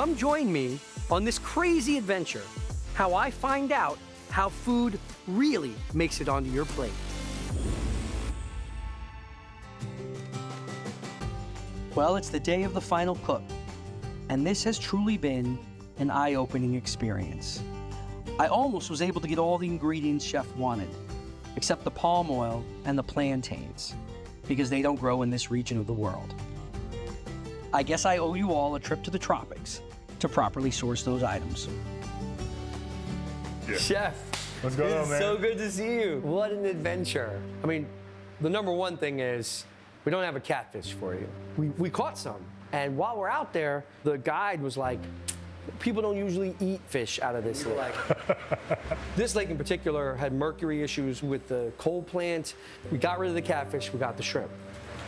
Come join me on this crazy adventure, how I find out how food really makes it onto your plate. Well, it's the day of the final cook, and this has truly been an eye-opening experience. I almost was able to get all the ingredients Chef wanted, except the palm oil and the plantains, because they don't grow in this region of the world. I guess I owe you all a trip to the tropics to properly source those items. Yeah. Chef, what's going on, man? It's so good to see you. What an adventure. I mean, the number one thing is we don't have a catfish for you. We caught some, and while we're out there, the guide was like, people don't usually eat fish out of this lake. This lake in particular had mercury issues with the coal plant. We got rid of the catfish, we got the shrimp.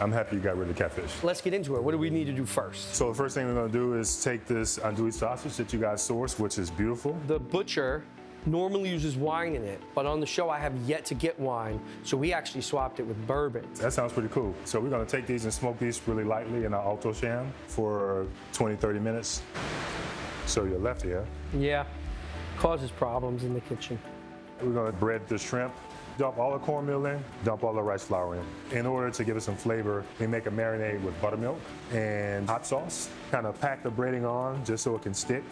I'm happy you got rid of the catfish. Let's get into it. What do we need to do first? So the first thing we're gonna do is take this andouille sausage that you guys sourced, which is beautiful. The butcher normally uses wine in it, but on the show I have yet to get wine, so we actually swapped it with bourbon. That sounds pretty cool. So we're gonna take these and smoke these really lightly in our alto sham for 20, 30 minutes. So your left here. Yeah, causes problems in the kitchen. We're gonna bread the shrimp, dump all the cornmeal in, dump all the rice flour in. In order to give it some flavor, we make a marinade with buttermilk and hot sauce. Kind of pack the breading on just so it can stick.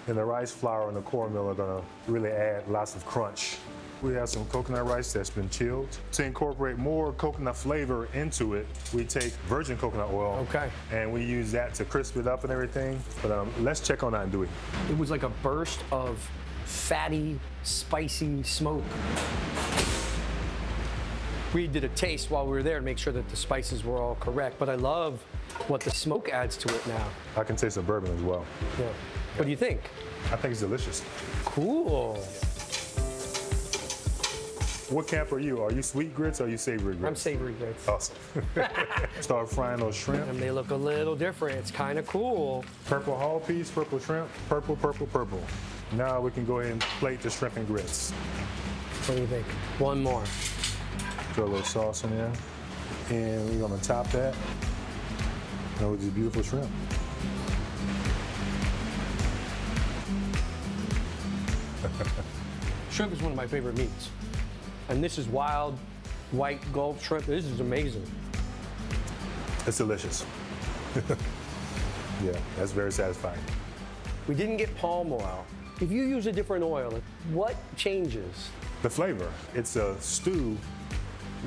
And the rice flour and the cornmeal are gonna really add lots of crunch. We have some coconut rice that's been chilled. To incorporate more coconut flavor into it, we take virgin coconut oil. Okay. And we use that to crisp it up and everything. But let's check on that andouille. It was like a burst of fatty, spicy smoke. We did a taste while we were there to make sure that the spices were all correct, but I love what the smoke adds to it now. I can taste the bourbon as well. Yeah. What do you think? I think it's delicious. Cool. What camp are you? Are you sweet grits or are you savory grits? I'm savory grits. Awesome. Start frying those shrimp. And they look a little different. It's kind of cool. Purple hull piece, purple shrimp, purple, purple, purple. Now we can go ahead and plate the shrimp and grits. What do you think? One more. Throw a little sauce in there. And we're gonna top that. And with these beautiful shrimp. Shrimp is one of my favorite meats. And this is wild, white Gulf shrimp. This is amazing. It's delicious. Yeah, that's very satisfying. We didn't get palm oil. If you use a different oil, what changes? The flavor. It's a stew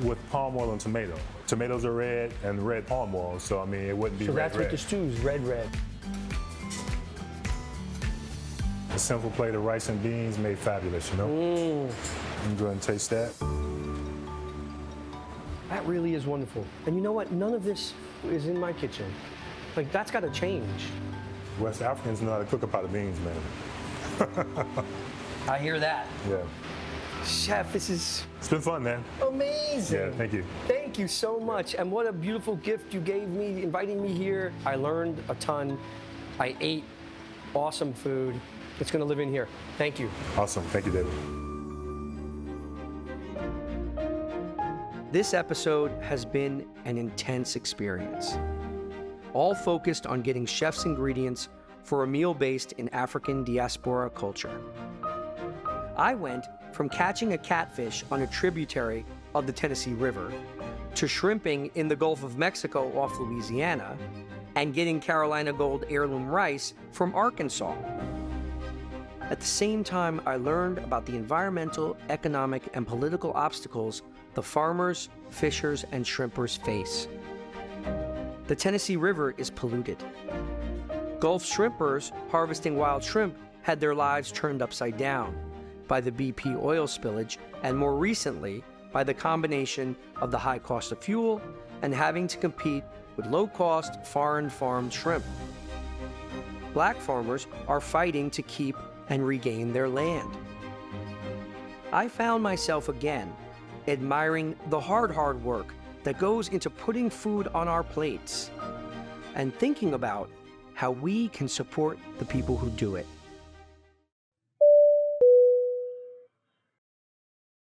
with palm oil and tomato. Tomatoes are red and red palm oil, so I mean, it wouldn't be So red, that's what the stew's red. A simple plate of rice and beans made fabulous, you know? I'm going to taste that. That really is wonderful. And you know what? None of this is in my kitchen. Like, that's got to change. West Africans know how to cook a pot of beans, man. I hear that. Yeah. Chef, this is It's been fun, man. amazing. Yeah, thank you. Thank you so much. And what a beautiful gift you gave me, inviting me here. I learned a ton. I ate awesome food. It's going to live in here. Thank you. Awesome. Thank you, David. This episode has been an intense experience, all focused on getting chef's ingredients for a meal based in African diaspora culture. I went from catching a catfish on a tributary of the Tennessee River to shrimping in the Gulf of Mexico off Louisiana and getting Carolina Gold heirloom rice from Arkansas. At the same time, I learned about the environmental, economic, and political obstacles the farmers, fishers, and shrimpers face. The Tennessee River is polluted. Gulf shrimpers harvesting wild shrimp had their lives turned upside down by the BP oil spillage, and more recently, by the combination of the high cost of fuel and having to compete with low-cost, foreign-farmed shrimp. Black farmers are fighting to keep and regain their land. I found myself again admiring the hard work that goes into putting food on our plates and thinking about how we can support the people who do it.